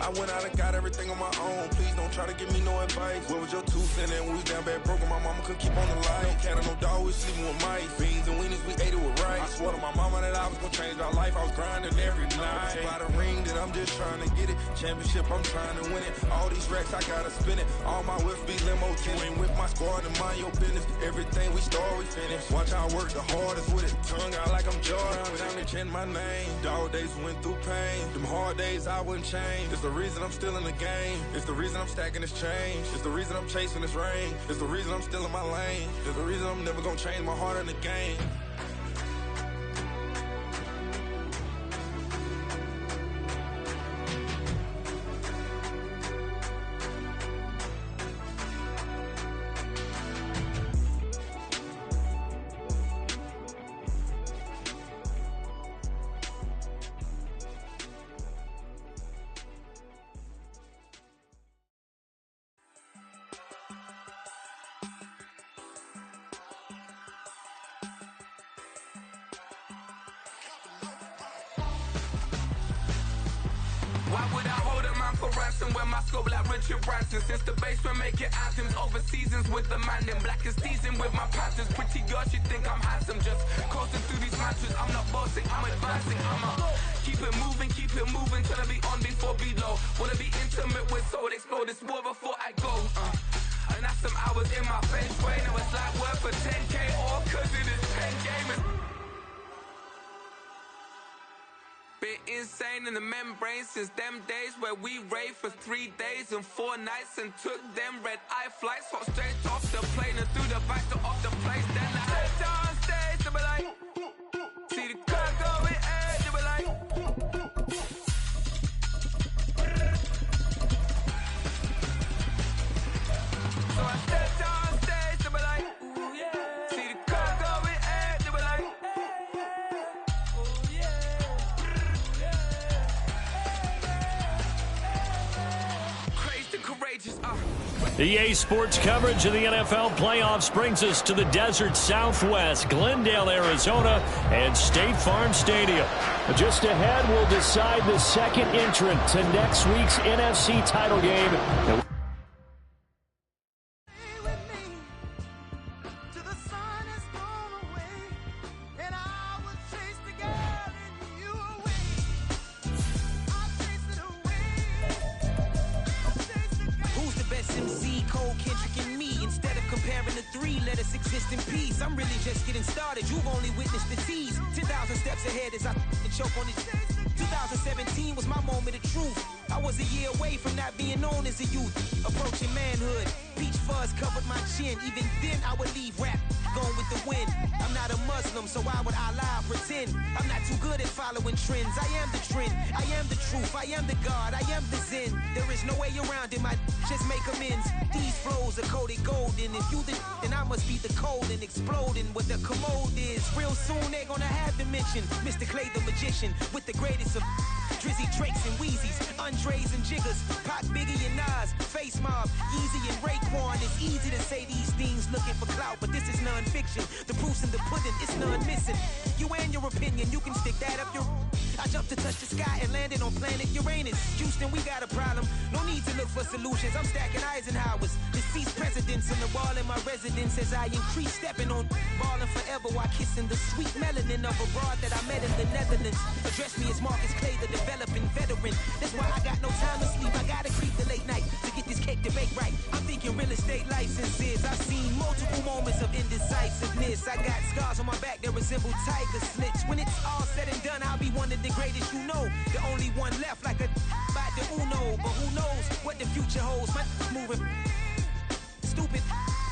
I went out and got everything on my own. Please don't try to give me no advice. What was your 2 cents and we was down bad broke and my mama couldn't keep on the light. No cat or no dog, we sleeping with mice. Beans and weenies, we ate it with rice. I swore to my mama that I was gonna change my life. I was grinding every night. By the ring that I'm just trying to get it. Championship, I'm trying to win it. All these racks, I gotta spin it. All my whips be limo tinted. With my squad and mind your business. Everything we start, we finish. Watch how I work the hardest with it. Tongue out like I'm Jordan. Time to change my name. Dog days went through pain. Them hard days I wouldn't change. It's the reason I'm still in the game. It's the reason I'm stacking this change. It's the reason I'm chasing this rain. It's the reason I'm still in my lane. It's the reason I'm never gonna change my heart in the game. Why would I hold a man for ransom when my scope like Richard Branson? Since the basement making anthems over seasons with the man, then black is teasing with my patterns. Pretty girls, you think I'm handsome, just coasting through these matches. I'm not bossing, I'm advancing. Keep it moving, trying to be on before below. Wanna be intimate with soul, explode this war before I go. And that's some hours in my fence way. Now it's like work for 10K, all cause it is 10 gamers. Been insane in the membrane since them days where we raved for 3 days and 4 nights and took them red eye flights. Hop straight off the plane and through the back door of the place. Then I stepped on stage, they were like, see the crowd going air, they were like, so I stepped on stage, they were like, ooh yeah, see the crowd going air, they were like, oh yeah. EA Sports coverage of the NFL playoffs brings us to the desert Southwest, Glendale, Arizona, and State Farm Stadium. Just ahead, we'll decide the second entrant to next week's NFC title game. In peace, I'm really just getting started. You've only witnessed the tease. 10,000 steps ahead as I choke on it. 2017 was my moment of truth. I was a year away from not being known as a youth. Approaching manhood, peach fuzz covered my chin. Even then I would leave rap going with the wind. I'm not a Muslim, so why would Allah pretend? I'm not too good at following trends. I am the trend, I am the truth, I am the God, I am the Zen. There is no way around it, my just make amends. These flows are coated golden. If you the then I must be the cold and exploding what the commode is. Real soon they're gonna have to mention Mr. Clay the magician with the greatest of Drizzy, Drakes, and Wheezies, Andres and Jiggers, Pac, Biggie, and Nas, Face Mob, Yeezy, and Raekwon. It's easy to say these things looking for clout, but this is non-fiction. The proof's in the pudding, it's none missing. You and your opinion, you can stick that up your... I jumped to touch the sky and landed on planet Uranus. Houston, we got a problem. No need to look for solutions. I'm stacking Eisenhower's. Deceased presidents on the wall in my residence as I increase stepping on ballin' forever while kissing the sweet melanin of a broad that I met in the Netherlands. Address me as Marcus Clay, the developing veteran. That's why I got no time to sleep. I gotta creep the late night to get this cake to bake right. I'm thinking real estate licenses. I've seen multiple moments of indecisiveness. I got scars on my back that resemble tiger slits. When it's all said and done, I'll be one of the greatest you know. The only one left like a by the Uno. But who knows what the future holds. My moving stupid.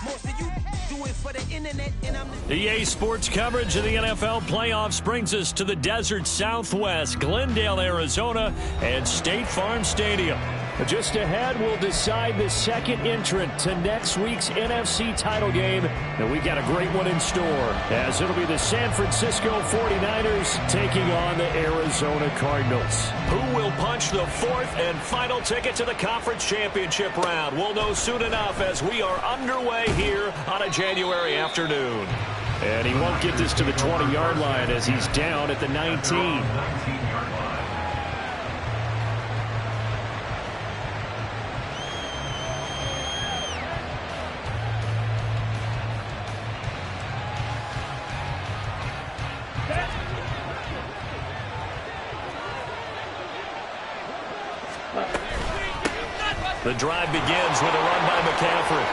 Most of you do it for the internet, and I'm the... EA Sports coverage of the NFL playoffs brings us to the desert Southwest, Glendale, Arizona, and State Farm Stadium. Just ahead, we'll decide the second entrant to next week's NFC title game. And we got a great one in store, as it'll be the San Francisco 49ers taking on the Arizona Cardinals. Who will punch the fourth and final ticket to the conference championship round? We'll know soon enough as we are underway here on a January afternoon. And he won't get this to the 20-yard line as he's down at the 19. The drive begins with a run by McCaffrey.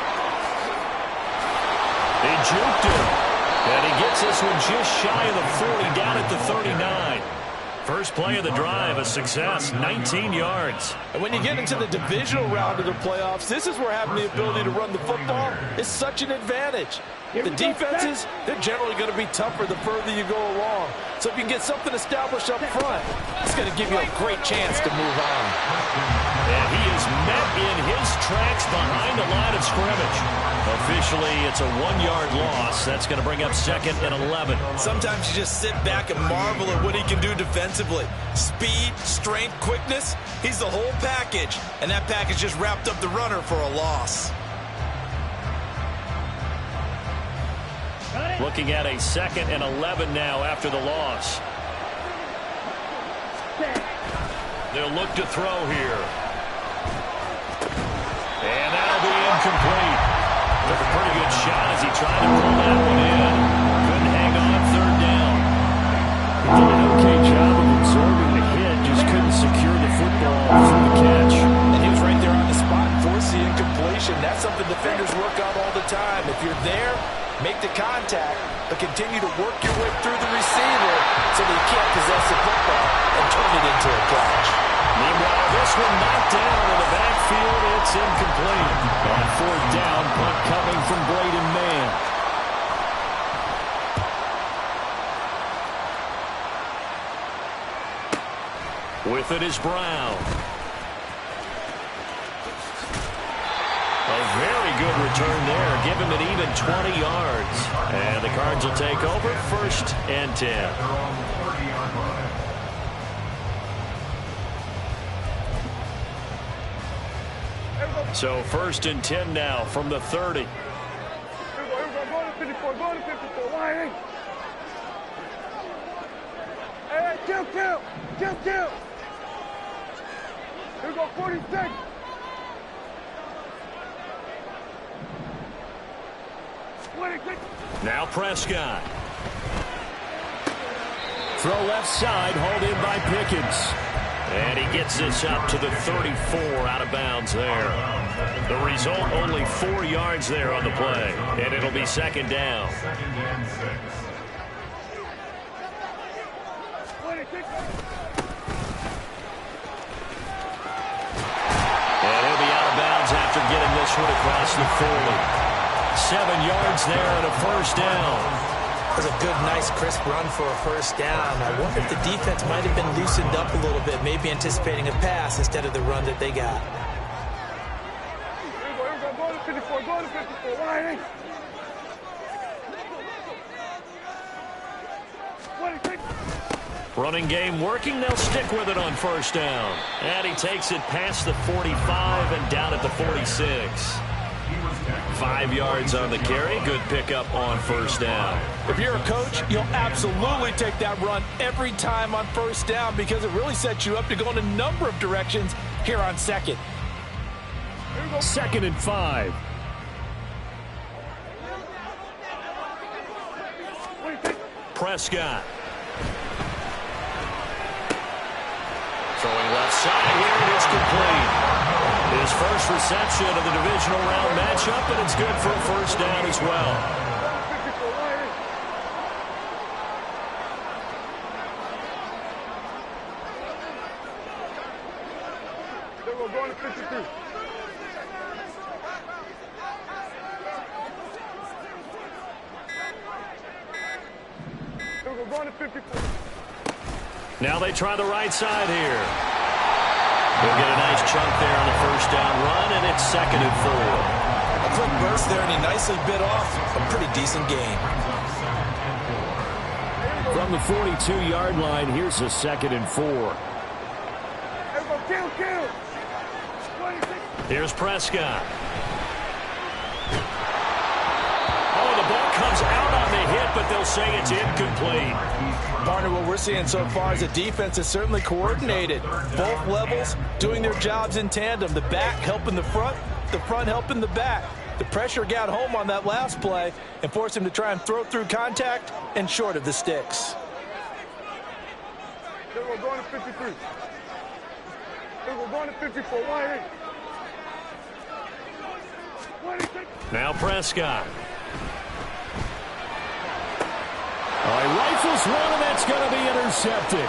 He juked it, and he gets this one just shy of the 40, down at the 39. First play of the drive, a success, 19 yards. And when you get into the divisional round of the playoffs, this is where having the ability to run the football is such an advantage. The defenses, they're generally going to be tougher the further you go along. So if you can get something established up front, it's going to give you a great chance to move on. And he is met in his tracks behind the line of scrimmage. Officially, it's a 1-yard loss. That's going to bring up 2nd and 11. Sometimes you just sit back and marvel at what he can do defensively. Speed, strength, quickness, he's the whole package. And that package just wrapped up the runner for a loss. Looking at a 2nd and 11 now after the loss. They'll look to throw here. And that'll be incomplete. Took a pretty good shot as he tried to pull that one in. Couldn't hang on 3rd down. He did an okay job of absorbing the hit, just couldn't secure the football through the catch. And he was right there on the spot, forced the incompletion. That's something defenders work on all the time. If you're there, make the contact, but continue to work your way through the receiver so that you can't possess the football and turn it into a catch. Meanwhile, this one knocked down in the backfield. It's incomplete. On 4th down, punt coming from Braden Mann. With it is Brown. A very good return there. Give him an even 20 yards. And the Cards will take over 1st and 10. So 1st and 10 now from the 30. Go to 54, go to 54, wide. Hey, kill. Here we go, 46. Now Prescott. Throw left side, hauled in by Pickens. And he gets this up to the 34, out of bounds there. The result, only 4 yards there on the play. And it'll be 2nd down. And he'll be out of bounds after getting this one across the 40. 7 yards there and a 1st down. That was a good, nice, crisp run for a 1st down. I wonder if the defense might have been loosened up a little bit, maybe anticipating a pass instead of the run that they got. Here we go, go to 54, wide. Running game working. They'll stick with it on 1st down. And he takes it past the 45 and down at the 46. 5 yards on the carry. Good pickup on 1st down. If you're a coach, you'll absolutely take that run every time on 1st down because it really sets you up to go in a number of directions here on 2nd. 2nd and 5. Prescott. Throwing left side here, it is complete. His first reception of the divisional round matchup, and it's good for a 1st down as well. We're going to 53. We're going to 54. Now they try the right side here. They'll get a nice chunk there on the 1st down run, and it's 2nd and 4. A quick burst there, and he nicely bit off a pretty decent gain. From the 42-yard line, here's a 2nd and 4. Kill. Here's Prescott. Oh, the ball comes out on the hit, but they'll say it's incomplete. Partner, what we're seeing so far is the defense is certainly coordinated. Both levels doing their jobs in tandem. The back helping the front helping the back. The pressure got home on that last play and forced him to try and throw through contact and short of the sticks. We're going to 53. We're going to 54. Wide. Now Prescott. He rifles one, and that's going to be intercepted.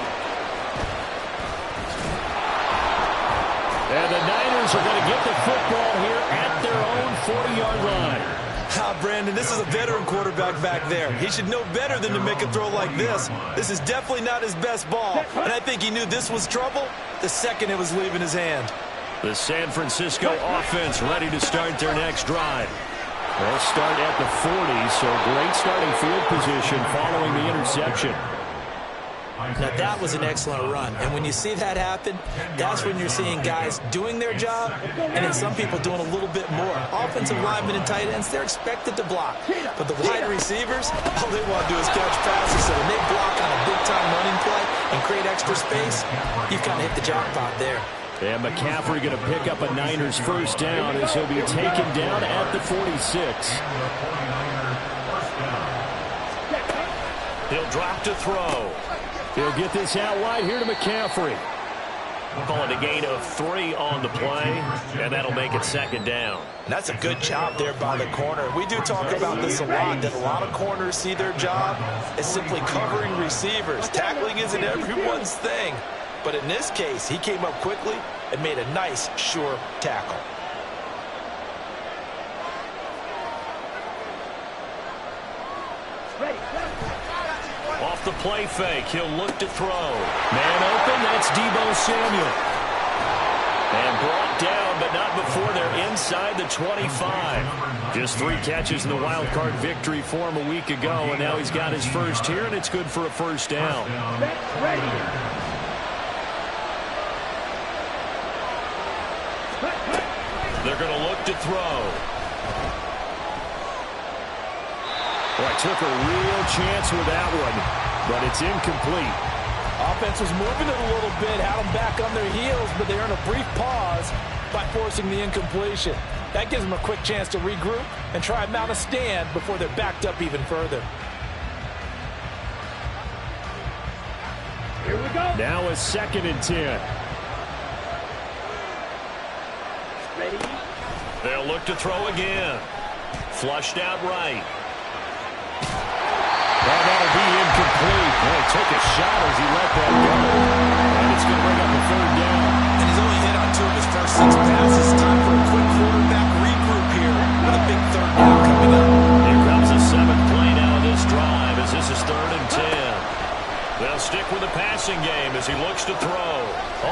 And the Niners are going to get the football here at their own 40-yard line. Brandon, this is a veteran quarterback back there. He should know better than to make a throw like this. This is definitely not his best ball, and I think he knew this was trouble the second it was leaving his hand. The San Francisco offense ready to start their next drive. They'll start at the 40, so great starting field position following the interception. Now, that was an excellent run, and when you see that happen, that's when you're seeing guys doing their job and then some people doing a little bit more. Offensive linemen and tight ends, they're expected to block, but the wide receivers, all they want to do is catch passes, so when they block on a big-time running play and create extra space, you've kind of hit the jackpot there. And McCaffrey going to pick up a Niners first down as he'll be taken down at the 46. He'll drop to throw. He'll get this out wide here to McCaffrey. Call it a gain of 3 on the play, and that'll make it second down. And that's a good job there by the corner. We do talk about this a lot, that a lot of corners see their job as simply covering receivers. Tackling isn't everyone's thing. But in this case, he came up quickly and made a nice, sure tackle. Off the play fake, he'll look to throw. Man open, that's Deebo Samuel. And brought down, but not before they're inside the 25. Just 3 catches in the wild card victory for him a week ago, and now he's got his first here, and it's good for a first down. They're going to look to throw. Boy, took a real chance with that one, but it's incomplete. Offense was moving it a little bit, had them back on their heels, but they earned a brief pause by forcing the incompletion. That gives them a quick chance to regroup and try and mount a stand before they're backed up even further. Here we go. Now a 2nd and 10. Ready? They'll look to throw again. Flushed out right. Well, that'll be incomplete. Boy, took a shot as he let that go. And it's going to bring up a 3rd down. And he's only hit on 2 of his first 6 passes. Time for a quick quarterback regroup here with a big 3rd down coming up. Here comes the 7th play now of this drive as this is 3rd and 10. They'll stick with the passing game as he looks to throw.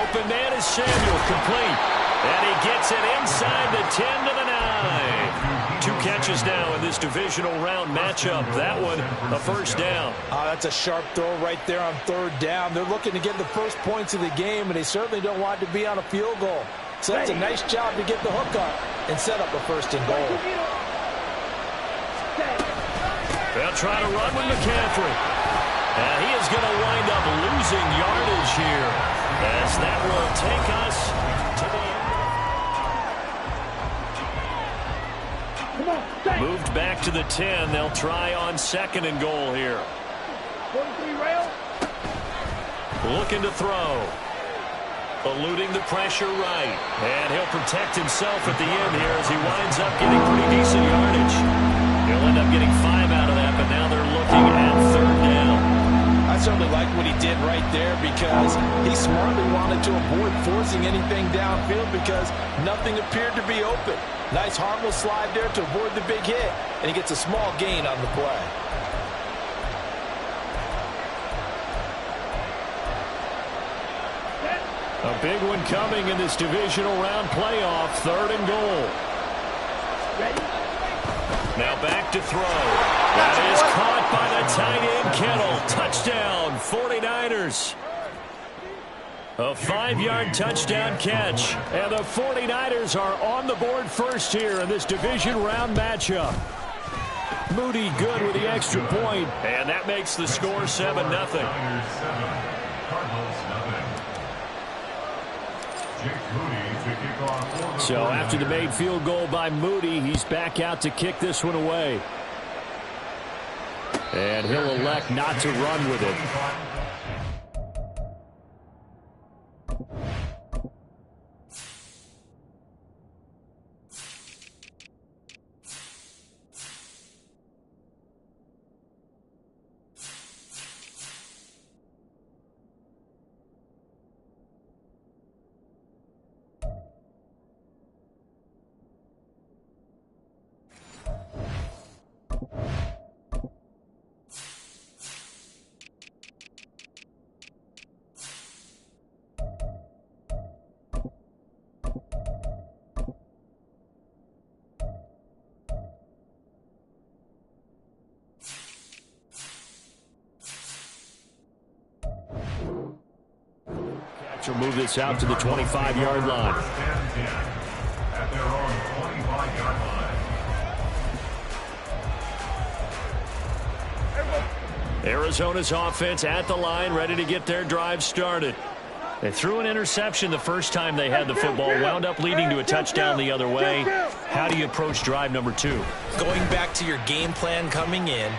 Open man is Samuel, complete. And he gets it inside the 10 to the 9. 2 catches now in this divisional round matchup. That one, a first down. That's a sharp throw right there on 3rd down. They're looking to get the first points of the game, and they certainly don't want to be on a field goal. So that's a nice job to get the hook up and set up a 1st and goal. They'll try to run with McCaffrey. And he is going to wind up losing yardage here as that will take us to the end. Moved back to the 10. They'll try on 2nd and goal here. 43 rail. Looking to throw. Eluding the pressure right. And he'll protect himself at the end here as he winds up getting pretty decent yardage. He'll end up getting 5 out of that, but now they're looking at 3rd down. I certainly like what he did right there because he smartly wanted to avoid forcing anything downfield because nothing appeared to be open. Nice harmless slide there to avoid the big hit, and he gets a small gain on the play. A big one coming in this divisional round playoff, 3rd and goal. Ready? Now back to throw. That is caught by the tight end, Kittle. Touchdown, 49ers. A 5-yard touchdown catch. And the 49ers are on the board first here in this division round matchup. Moody good with the extra point, and that makes the score 7-0. So after the made field goal by Moody, he's back out to kick this one away. And he'll elect not to run with it. will move this out to the 25-yard line. At their own 25-yard line. Arizona's offense at the line, ready to get their drive started. They threw an interception the first time they had the football, wound up leading to a touchdown the other way. How do you approach drive number 2? Going back to your game plan coming in,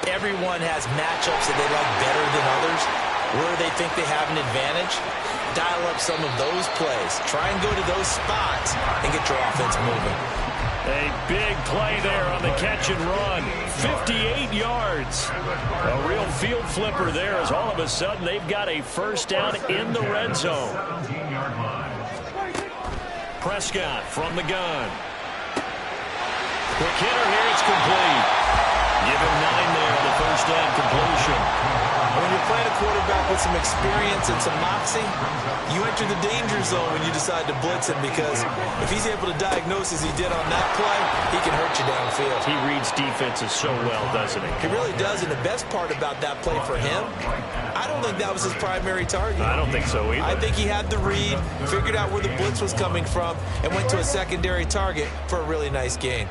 everyone has matchups that they like better than others. Where they think they have an advantage, dial up some of those plays. Try and go to those spots and get your offense moving. A big play there on the catch and run. 58 yards. A real field flipper there as all of a sudden they've got a first down in the red zone. Prescott from the gun. Quick hitter here, it's complete. Give him 9 there on the first down completion. When you're playing a quarterback with some experience and some moxie, you enter the danger zone when you decide to blitz him, because if he's able to diagnose as he did on that play, he can hurt you downfield. He reads defenses so well, doesn't he? He really does, and the best part about that play for him, I don't think that was his primary target. I don't think so either. I think he had the read, figured out where the blitz was coming from, and went to a secondary target for a really nice gain.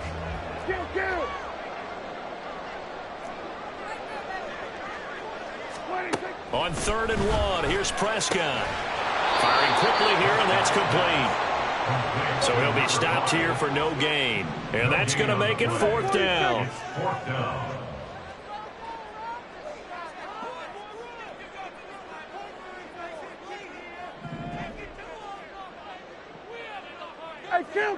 On 3rd and 1, here's Prescott. Firing quickly here, and that's complete. So he'll be stopped here for no gain. And that's going to make it 4th down. Hey, kill!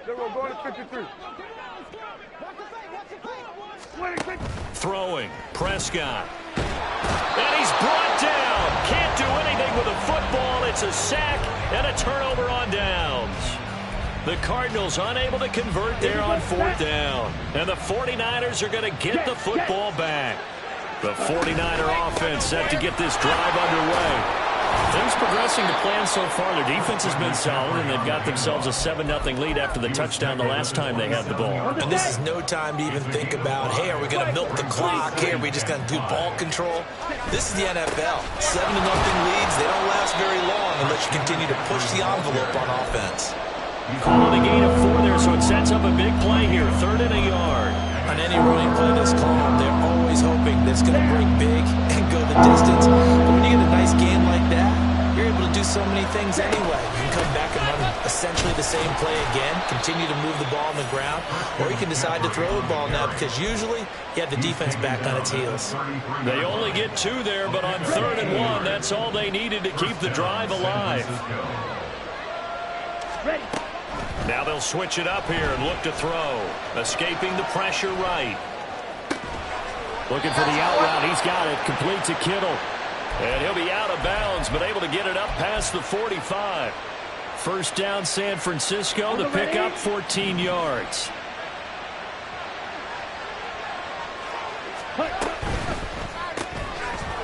They're going to 53. Throwing, Prescott. And he's brought down. Can't do anything with a football. It's a sack and a turnover on downs. The Cardinals unable to convert there on 4th down. And the 49ers are going to get the football back. The 49er offense set to get this drive underway. Things progressing to plan so far. Their defense has been solid, and they've got themselves a 7-0 lead after the touchdown the last time they had the ball. And this is no time to even think about, hey, are we going to milk the clock? Hey, are we just going to do ball control? This is the NFL. 7-0 leads, they don't last very long unless you continue to push the envelope on offense. Calling a gain of 4 there, so it sets up a big play here. 3rd and a yard. On any running play that's called, they're always hoping that it's going to break big and go the distance. But when you get a nice game like that, you're able to do so many things anyway. You can come back and run essentially the same play again, continue to move the ball on the ground, or you can decide to throw the ball now, because usually you have the defense back on its heels. They only get 2 there, but on 3rd and 1, that's all they needed to keep the drive alive. Ready. Now they'll switch it up here and look to throw. Escaping the pressure right. Looking for the out route. He's got it. Complete to Kittle. And he'll be out of bounds, but able to get it up past the 45. First down, San Francisco. The pickup, 14 yards.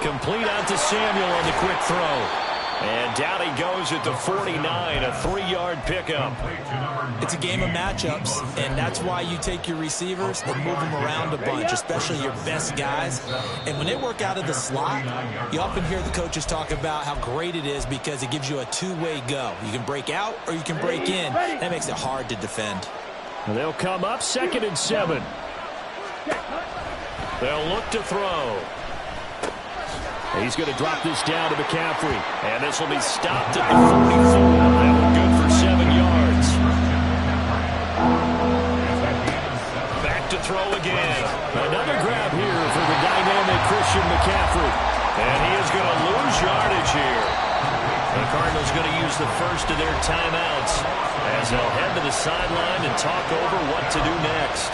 Complete out to Samuel on the quick throw. And down he goes at the 49, a 3-yard pickup. It's a game of matchups, and that's why you take your receivers and move them around a bunch, especially your best guys. And when they work out of the slot, you often hear the coaches talk about how great it is because it gives you a two-way go. You can break out or you can break in. That makes it hard to defend. And they'll come up 2nd and 7. They'll look to throw. He's going to drop this down to McCaffrey. And this will be stopped at the 44. That one good for 7 yards. Back to throw again. Another grab here for the dynamic Christian McCaffrey. And he is going to lose yardage here. The Cardinals going to use the first of their timeouts as they'll head to the sideline and talk over what to do next.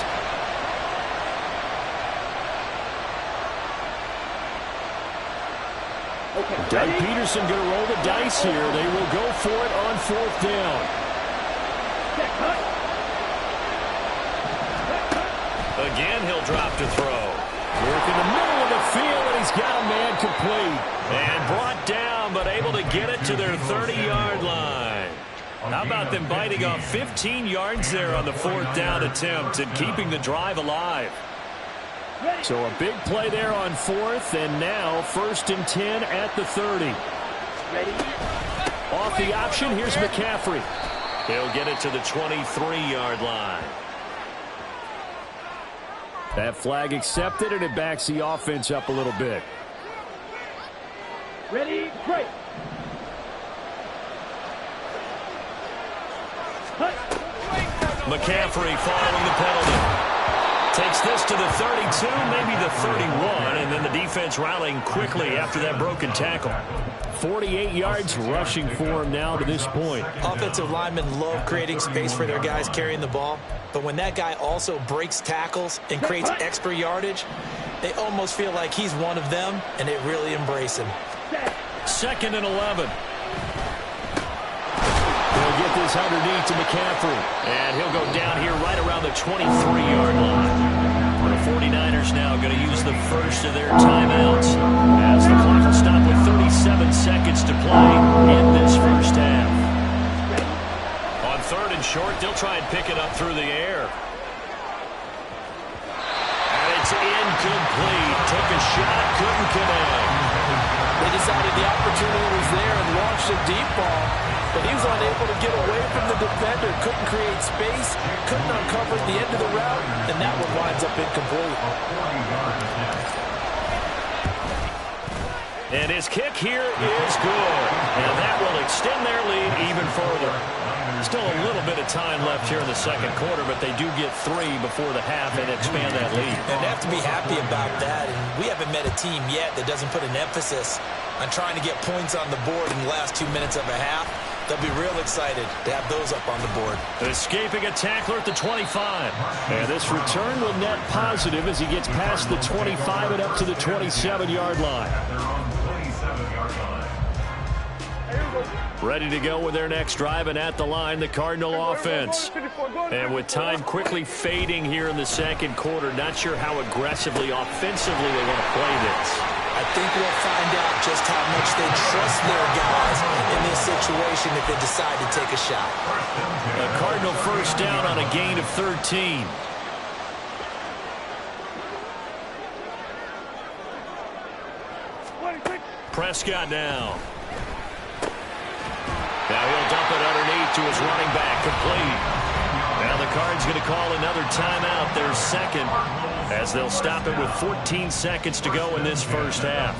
Doug Peterson going to roll the dice here. They will go for it on 4th down. Again, he'll drop to throw. Work in the middle of the field, and he's got a man complete. And brought down, but able to get it to their 30-yard line. How about them biting off 15 yards there on the 4th down attempt and keeping the drive alive? So a big play there on 4th, and now 1st and 10 at the 30. Off the option, here's McCaffrey. He'll get it to the 23-yard line. That flag accepted, and it backs the offense up a little bit. Ready, break. McCaffrey following the penalty. Takes this to the 32, maybe the 31, and then the defense rallying quickly after that broken tackle. 48 yards rushing for him now to this point. Offensive linemen love creating space for their guys carrying the ball, but when that guy also breaks tackles and creates extra yardage, they almost feel like he's one of them, and they really embrace him. 2nd and 11. They'll get this underneath to McCaffrey, and he'll go down here right around the 23-yard line. The 49ers now going to use the first of their timeouts as the clock will stop with 37 seconds to play in this first half. On 3rd and short, they'll try and pick it up through the air. And it's incomplete. Took a shot, couldn't connect. They decided the opportunity was there and launched a deep ball, but he was unable to get away from the defender, couldn't create space, couldn't uncover the end of the route, and that one winds up incomplete. And his kick here is good, and that will extend their lead even further. Still a little bit of time left here in the second quarter, but they do get 3 before the half and expand that lead. And they have to be happy about that, and we haven't met a team yet that doesn't put an emphasis on trying to get points on the board in the last 2 minutes of a half. They'll be real excited to have those up on the board. Escaping a tackler at the 25. And this return will net positive as he gets past the 25 and up to the 27-yard line. Ready to go with their next drive, and at the line, the Cardinal offense. And with time quickly fading here in the second quarter, not sure how aggressively, offensively they want to play this. I think we'll find out just how much they trust their guys in this situation if they decide to take a shot. A Cardinal first down on a gain of 13. Prescott now. Now he'll dump it underneath to his running back, complete. Now the Cards going to call another timeout, their second, as they'll stop it with 14 seconds to go in this first half.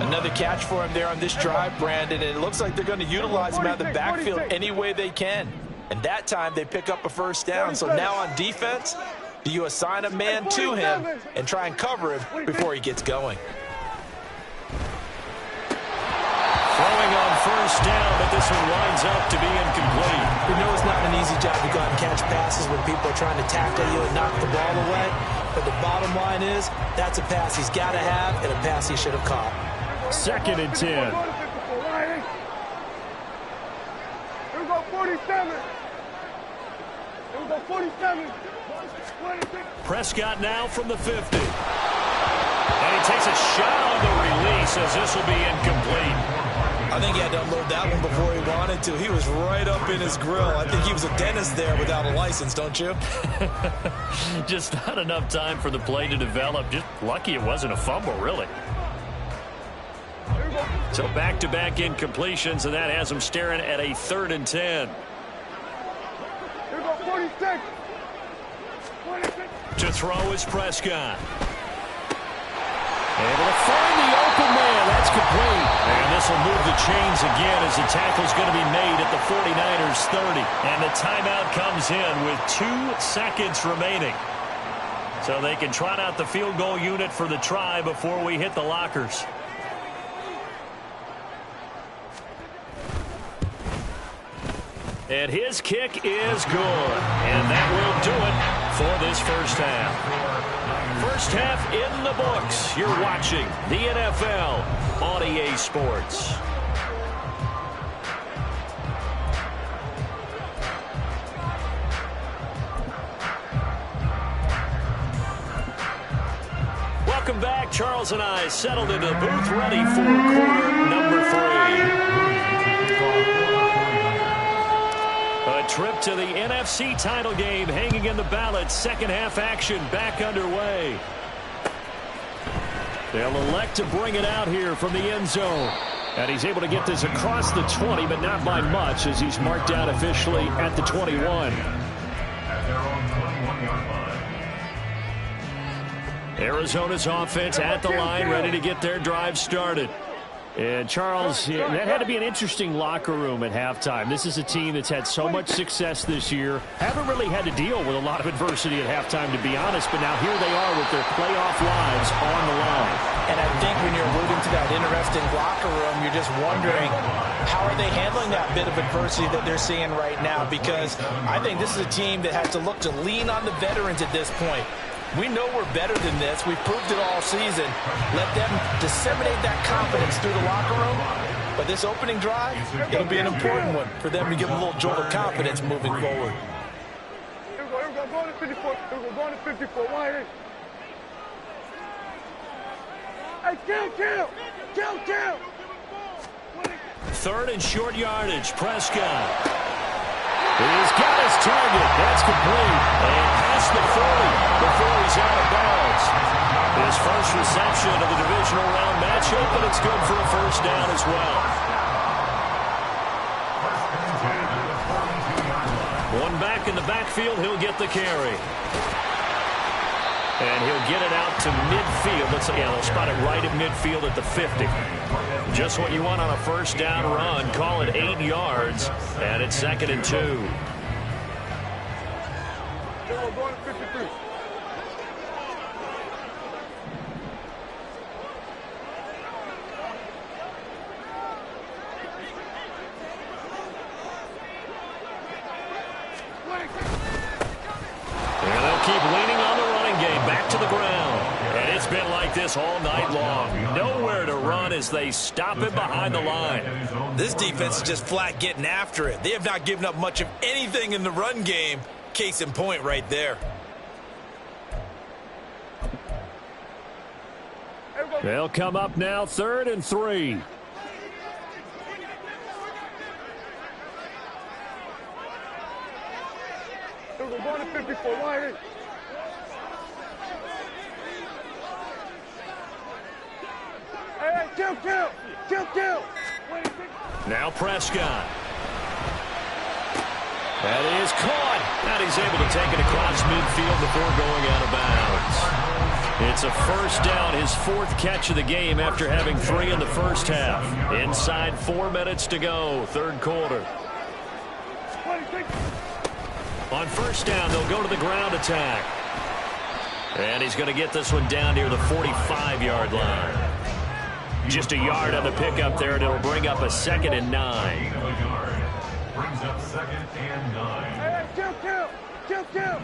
Another catch for him there on this drive, Brandon, and it looks like they're going to utilize him out of the backfield any way they can. And that time they pick up a first down. So now on defense, do you assign a man to him and try and cover him before he gets going? Throwing on first down, but this one winds up to be incomplete. You know it's not an easy job to go out and catch passes when people are trying to tackle you and knock the ball away. But the bottom line is, that's a pass he's got to have and a pass he should have caught. 2nd and 10. Here we go, 47. Here we go, 47. 26. Prescott now from the 50. And he takes a shot on the release as this will be incomplete. I think he had to unload that one before he wanted to. He was right up in his grill. I think he was a dentist there without a license, don't you? Just not enough time for the play to develop. Just lucky it wasn't a fumble, really. So back-to-back incompletions, and that has him staring at a 3rd and 10. Here we go, 46. 26. To throw is Prescott. Able to find the open man. That's complete. And this will move the chains again as the tackle's going to be made at the 49ers 30. And the timeout comes in with 2 seconds remaining. So they can trot out the field goal unit for the try before we hit the lockers. And his kick is good. And that will do it for this first half. First half in the books. You're watching the NFL on EA Sports. Welcome back. Charles and I settled into the booth, ready for quarter number 3. A trip to the NFC title game hanging in the balance. Second half action back underway. They'll elect to bring it out here from the end zone. And he's able to get this across the 20, but not by much, as he's marked down officially at the 21. At their own 21-yard line. Arizona's offense at the line, ready to get their drive started. And, Charles, that had to be an interesting locker room at halftime. This is a team that's had so much success this year. Haven't really had to deal with a lot of adversity at halftime, to be honest, but now here they are with their playoff lives on the line. And I think when you're alluding to that interesting locker room, you're just wondering, how are they handling that bit of adversity that they're seeing right now? Because I think this is a team that has to look to lean on the veterans at this point. We know we're better than this. We've proved it all season. Let them disseminate that confidence through the locker room. But this opening drive, it'll be an important one for them to give a little jolt of confidence moving forward. Here we go. Go to 54. Here we go. Go to 54. Why? Hey, kill. Third and short yardage. Prescott. He's got his target. That's complete. And past the 40 before he's out of bounds. His first reception of the divisional round matchup, but it's good for a first down as well. One back in the backfield, he'll get the carry. And he'll get it out to midfield. They'll spot it right at midfield at the 50. Just what you want on a first down run. Call it 8 yards, and it's 2nd and 2. Going to 53. And they'll keep leaning on the running game. Back to the ground. And it's been like this all night long. Nowhere to run as they stop it behind the line. This defense is just flat getting after it. They have not given up much of anything in the run game. Case in point right there. They'll come up now, 3rd and 3. Here we go. Going to 54. Why? Hey, kill. Now Prescott. That is caught. And he's able to take it across midfield before going out of bounds. It's a first down, his 4th catch of the game after having 3 in the first half. Inside 4 minutes to go, 3rd quarter. On first down, they'll go to the ground attack. And he's going to get this one down near the 45-yard line. Just a yard on the pickup there, and it'll bring up a 2nd and 9. Brings up 2nd and 9. Hey, kill. Here we go.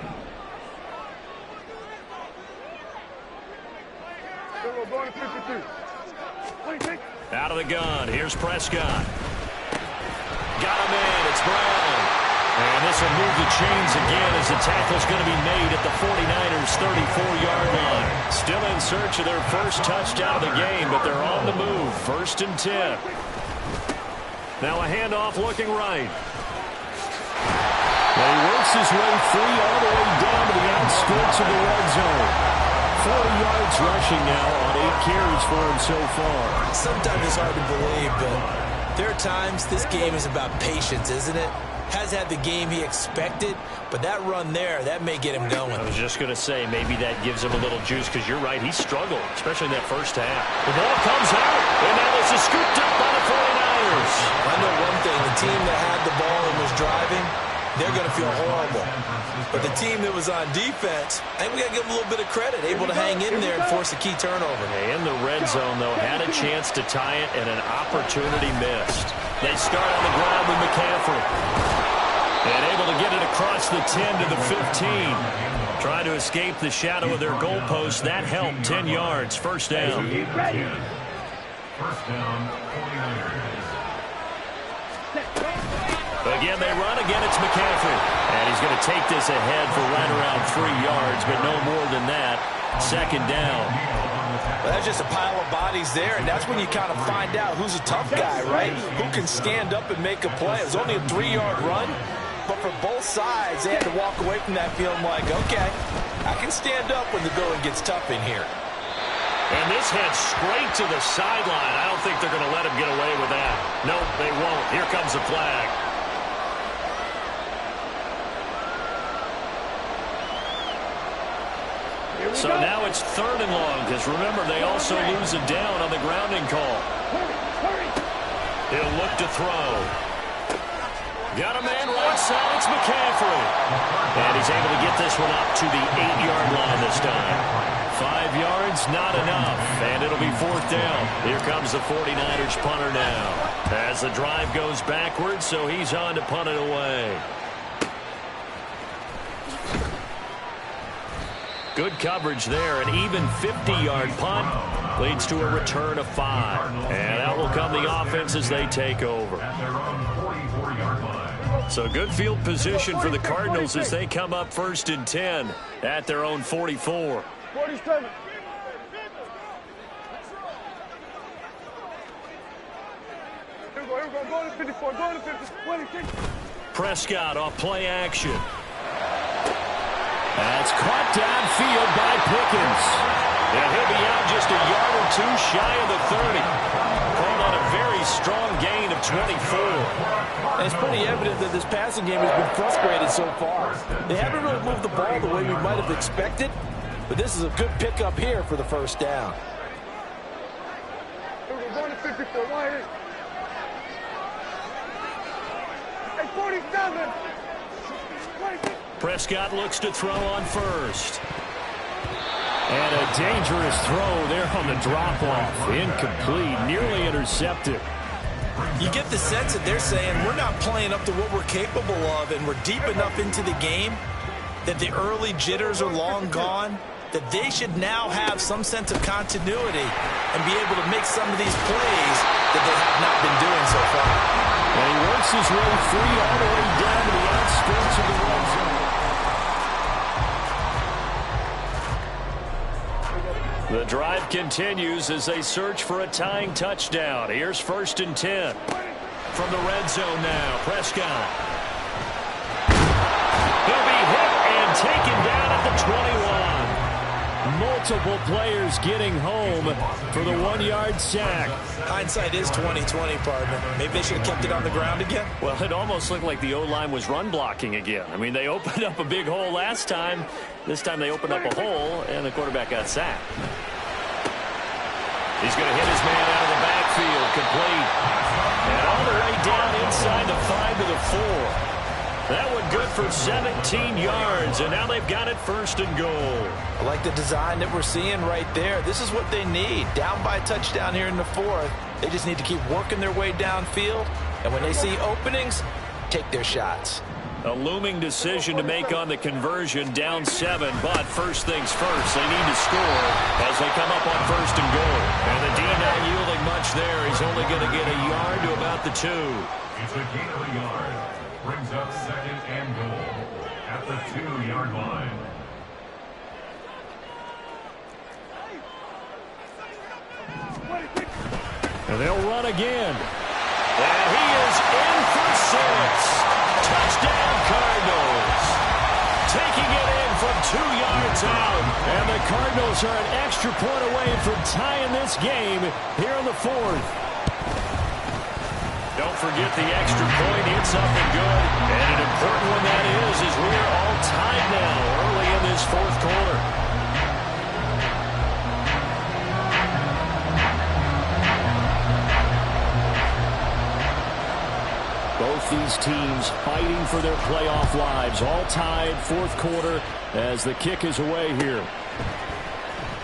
Going to 53. Out of the gun, here's Prescott. Got him in, it's Brown. And this will move the chains again as the tackle's going to be made at the 49ers' 34-yard line. Still in search of their first touchdown of the game, but they're on the move. 1st and 10. Now a handoff looking right. And he works his way free all the way down to the outskirts of the red zone. 40 yards rushing now on 8 carries for him so far. Sometimes it's hard to believe, but there are times this game is about patience, isn't it? Has had the game he expected, but that run there, that may get him going. I was just going to say, maybe that gives him a little juice, because you're right, he struggled, especially in that first half. The ball comes out, and now this is scooped up by the 49ers. I know one thing, the team that had the ball and was driving, they're going to feel horrible. But the team that was on defense, I think we got to give them a little bit of credit, able to hang in there and force a key turnover. In the red zone, though, had a chance to tie it, and an opportunity missed. They start on the ground with McCaffrey. And able to get it across the 10 to the 15. Trying to escape the shadow of their goalpost. That helped. 10 yards. First down. First down, 49ers. Again, they run. Again, it's McCaffrey. And he's going to take this ahead for right around 3 yards, but no more than that. 2nd down. Well, that's just a pile of bodies there, and that's when you kind of find out who's a tough guy, right? Who can stand up and make a play. It was only a 3-yard run, but for both sides, they had to walk away from that feeling like, okay, I can stand up when the going gets tough in here. And this head straight to the sideline. I don't think they're going to let him get away with that. Nope, they won't. Here comes the flag. So now it's 3rd and long, because remember, they also lose a down on the grounding call. He'll look to throw. Got a man right side, it's McCaffrey. And he's able to get this one up to the 8-yard line this time. 5 yards, not enough, and it'll be 4th down. Here comes the 49ers punter now. As the drive goes backwards, so he's on to punt it away. Good coverage there. An even 50-yard punt leads to a return of 5. And that will come the offense as they take over. So good field position for the Cardinals as they come up 1st and 10 at their own 44. 47. Here we go. Go to 54. Go to 50. Prescott off play action. That's caught downfield by Pickens. And he'll be out just a yard or 2 shy of the 30. Called on a very strong gain of 24. And it's pretty evident that this passing game has been frustrated so far. They haven't really moved the ball the way we might have expected, but this is a good pickup here for the 1st down. We're going to 54. Why is? Hey, 47. Prescott looks to throw on 1st. And a dangerous throw there on the drop-off. Incomplete, nearly intercepted. You get the sense that they're saying we're not playing up to what we're capable of, and we're deep enough into the game that the early jitters are long gone, that they should now have some sense of continuity and be able to make some of these plays that they have not been doing so far. And he works his way free all the way down to the outskirts of the red zone. The drive continues as they search for a tying touchdown. Here's 1st and 10. From the red zone now, Prescott. He'll be hit and taken down at the 21. Multiple players getting home for the 1-yard sack. Hindsight is 20/20, partner. Maybe they should have kept it on the ground again. Well, it almost looked like the O-line was run blocking again. I mean, they opened up a big hole last time. This time they opened up a hole, and the quarterback got sacked. He's going to hit his man out of the backfield, complete. And all the way down inside the 5 to the 4. That one good for 17 yards, and now they've got it 1st and goal. I like the design that we're seeing right there. This is what they need. Down by a touchdown here in the 4th. They just need to keep working their way downfield, and when they see openings, take their shots. A looming decision to make on the conversion, down 7, but first things first, they need to score as they come up on 1st and goal. And the D not yielding much there. He's only going to get a yard to about the 2. It's a gain of a yard. Brings up 2nd and goal at the 2-yard line. And they'll run again. And he is in for 6. Touchdown, Cardinals. Taking it in from 2 yards out. And the Cardinals are an extra point away from tying this game here in the 4th. Don't forget the extra point. It's up and good. And an important one that is we're all tied now early in this 4th quarter. Both these teams fighting for their playoff lives. All tied, 4th quarter as the kick is away here.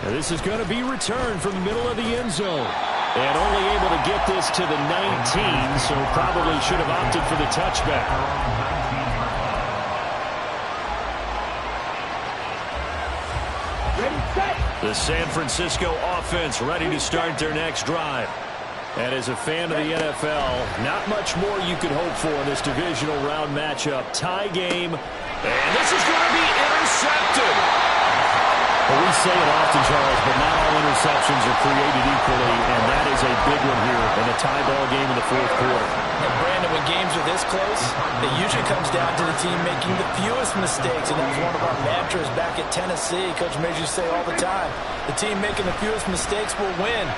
Now this is going to be returned from the middle of the end zone. And only able to get this to the 19, so probably should have opted for the touchback. The San Francisco offense ready to start their next drive. And as a fan of the NFL, not much more you could hope for in this divisional round matchup. Tie game, and this is going to be intercepted. Well, we say it often, Charles, but not all interceptions are created equally, and that is a big one here in a tie ball game in the 4th quarter. And Brandon, when games are this close, it usually comes down to the team making the fewest mistakes, and that's one of our mantras back at Tennessee. Coach Major used to say all the time, the team making the fewest mistakes will win.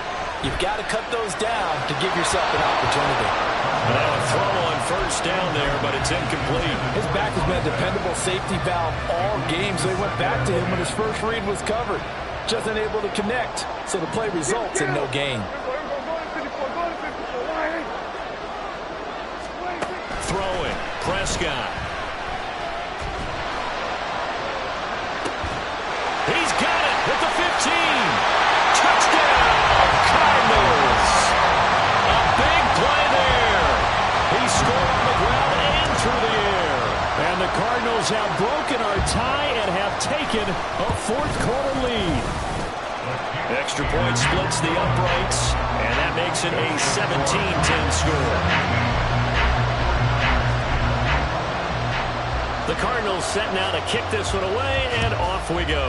You've got to cut those down to give yourself an opportunity. Now a throw on first down there, but it's incomplete. His back has been a dependable safety valve all game, so he went back to him when his first read was covered. Just unable to connect, so the play results in no gain. Throwing, Prescott. He's got it at the 15. Touchdown, Cardinals. A big play there. He scored on the ground and through the air. And the Cardinals have broken our tie and have taken a fourth-quarter lead. Extra point splits the uprights, and that makes it a 17-10 score. The Cardinals set now to kick this one away, and off we go.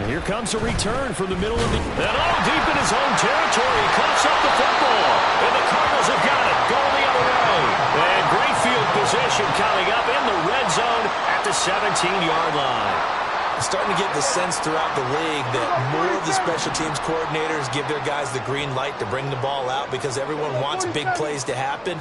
And here comes a return from the middle of the... And all deep in his own territory. He coughs up the football. And the Cardinals have got it. Going the other way. And great field position coming up in the red zone at the 17-yard line. Starting to get the sense throughout the league that more of the special teams coordinators give their guys the green light to bring the ball out because everyone wants big plays to happen.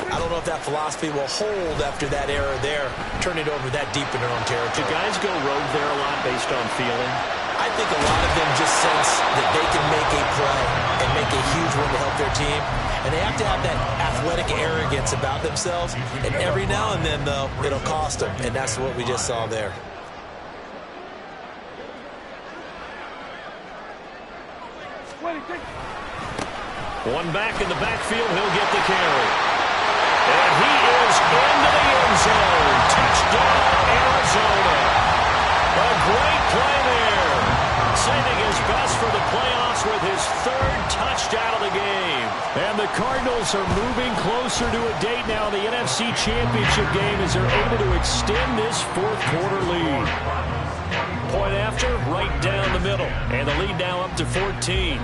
I don't know if that philosophy will hold after that error there. Turn it over that deep in their own territory. Do guys go rogue there a lot based on feeling? I think a lot of them just sense that they can make a play and make a huge one to help their team. And they have to have that athletic arrogance about themselves. And every now and then, though, it'll cost them. And that's what we just saw there. One back in the backfield, he'll get the carry. And he is into the end zone. Touchdown, Arizona. A great play there. Saving his best for the playoffs with his third touchdown of the game. And the Cardinals are moving closer to a date now in the NFC Championship game as they're able to extend this fourth-quarter lead. Point after, right down the middle. And the lead now up to 14.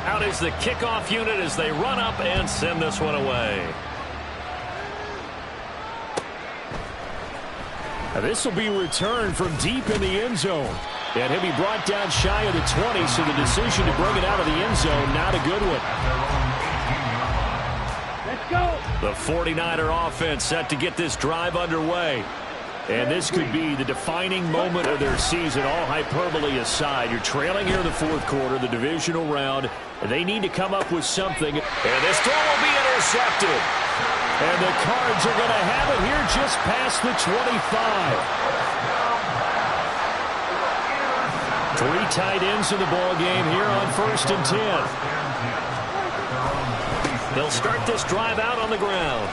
Out is the kickoff unit as they run up and send this one away. Now this will be returned from deep in the end zone. And he'll be brought down shy of the 20, so the decision to bring it out of the end zone, not a good one. Let's go. The 49er offense set to get this drive underway. And this could be the defining moment of their season, all hyperbole aside. You're trailing here in the fourth quarter, the divisional round. They need to come up with something. And this throw will be intercepted. And the Cards are going to have it here just past the 25. 3 tight ends in the ball game here on 1st and 10. They'll start this drive out on the ground.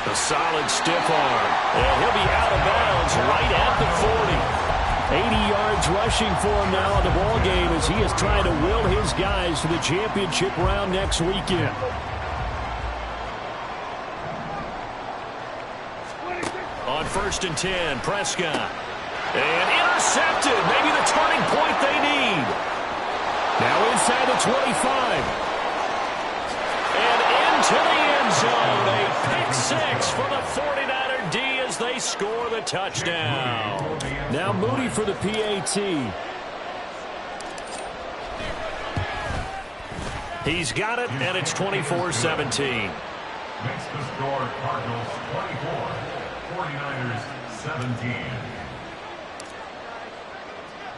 A solid stiff arm. And he'll be out of bounds right at the 40. 80 yards rushing for him now in the ball game as he is trying to will his guys to the championship round next weekend. On 1st and 10, Prescott. And intercepted. Maybe the turning point they need. Now inside the 25. And into the end zone. A pick 6 for the 49er D as they score the touchdown. Now Moody for the PAT. He's got it, and it's 24-17. Makes the score Cardinals 24, 49ers 17.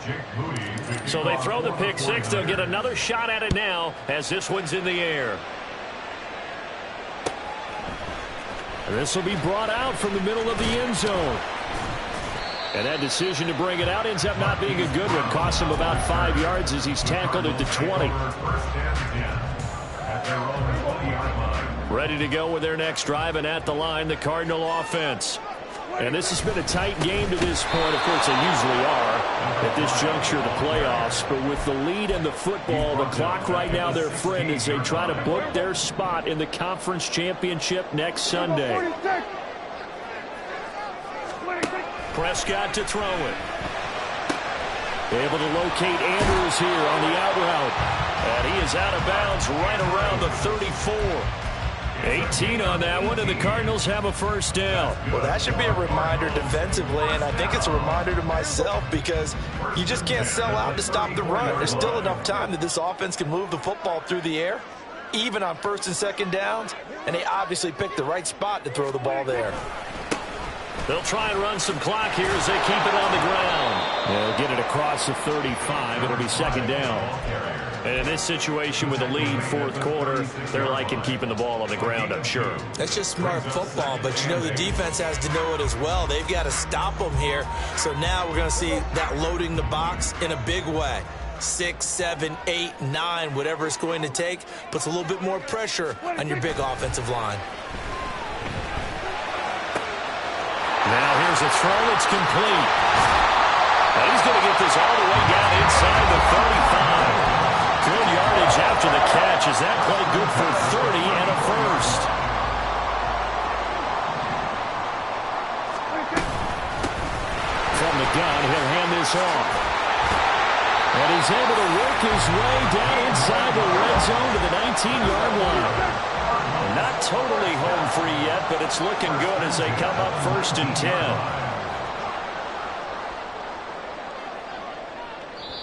Jake Moody. So they throw the pick 6. They'll get another shot at it now as this one's in the air. And this will be brought out from the middle of the end zone. And that decision to bring it out ends up not being a good one. Costs him about 5 yards as he's tackled at the 20. Ready to go with their next drive, and at the line, the Cardinal offense. And this has been a tight game to this point. Of course, they usually are at this juncture of the playoffs. But with the lead in the football, the clock right now their friend as they try to book their spot in the conference championship next Sunday. Prescott to throw it. Able to locate Andrews here on the out route. And he is out of bounds right around the 34. 18 on that one, and the Cardinals have a first down. Well, that should be a reminder defensively, and I think it's a reminder to myself because you just can't sell out to stop the run. There's still enough time that this offense can move the football through the air, even on first and second downs, and they obviously picked the right spot to throw the ball there. They'll try and run some clock here as they keep it on the ground. They'll get it across the 35. It'll be second down. And in this situation with a lead fourth quarter, they're liking keeping the ball on the ground, I'm sure. That's just smart football, but you know the defense has to know it as well. They've got to stop them here. So now we're going to see that loading the box in a big way. 6, 7, 8, 9, whatever it's going to take, puts a little bit more pressure on your big offensive line. Now here's a throw that's complete. Now he's going to get this all the way down inside the 35. Good yardage after the catch. Is that play good for 30 and a first? From the gun, he'll hand this off. And he's able to work his way down inside the red zone to the 19-yard line. Not totally home free yet, but it's looking good as they come up first and 10.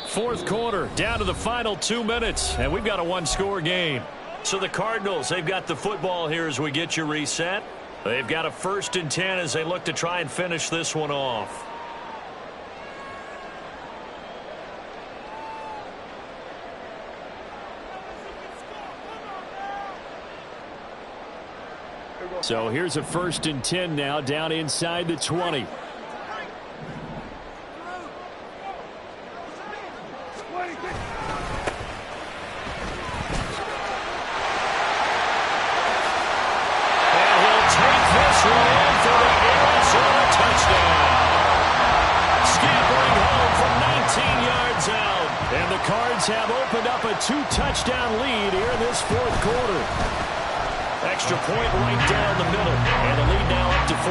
Fourth quarter, down to the final 2 minutes, and we've got a one-score game. So the Cardinals, they've got the football here as we get you reset. They've got a first and 10 as they look to try and finish this one off. So here's a first and 10 now, down inside the 20. And the Cards have opened up a 2-touchdown lead here in this fourth quarter. Extra point right down the middle, and the lead now up to 14.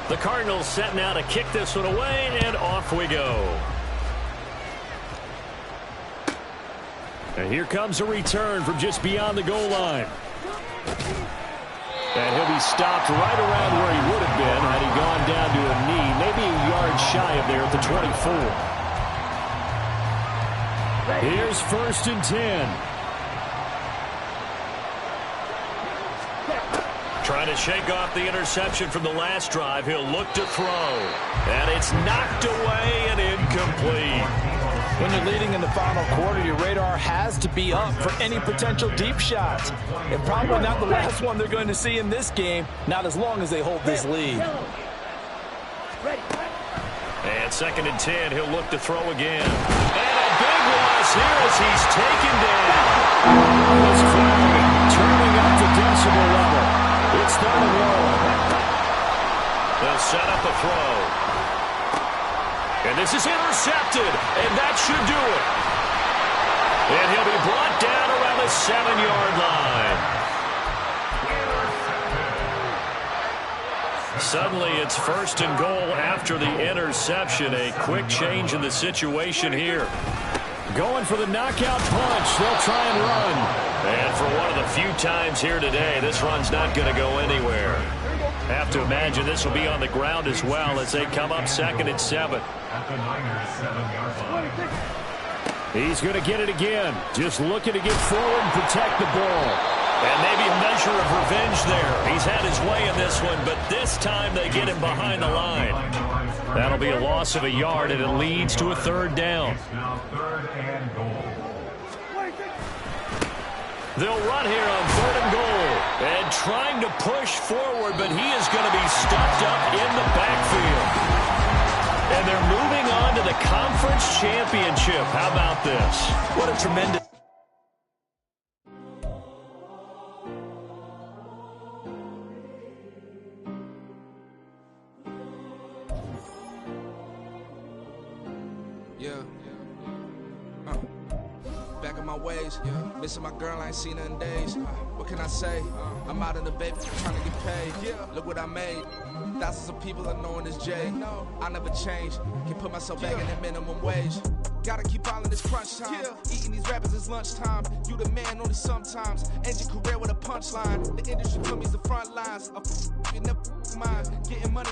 The Cardinals set now to kick this one away, and off we go. And here comes a return from just beyond the goal line. And he'll be stopped right around where he would have been had he gone down to a knee, maybe a yard shy of there at the 24. Here's first and 10. Trying to shake off the interception from the last drive. He'll look to throw. And it's knocked away and incomplete. When you're leading in the final quarter, your radar has to be up for any potential deep shots. And probably not the last one they're going to see in this game, not as long as they hold this lead. And second and 10, he'll look to throw again. And a big loss here as he's taken down. This crowd turning up the decibel level. It's 3rd and 1. They'll set up a throw. And this is intercepted, and that should do it. And he'll be brought down around the 7-yard line. Suddenly, it's first and goal after the interception. A quick change in the situation here. Going for the knockout punch. They'll try and run. And for one of the few times here today, this run's not going to go anywhere. Have to imagine this will be on the ground as well as they come up second and 7. He's going to get it again. Just looking to get forward and protect the ball. And maybe a measure of revenge there. He's had his way in this one, but this time they get him behind the line. That'll be a loss of a yard, and it leads to a 3rd down. They'll run here on 3rd and goal. And trying to push forward, but he is going to be stuffed up in the backfield. And they're moving on to the conference championship. How about this? What a tremendous... Yeah. Back of on my ways. Missing my girl, I ain't seen her in days. What can I say? I'm out in the baby trying to get paid. Look what I made. Thousands of people are knowing this Jay. I never change. Can put myself back in the minimum wage. Gotta keep all in this crunch time. Eating these rappers is lunchtime. You the man only sometimes. End your career with a punchline. The industry put me the front lines. You never mind. Getting money.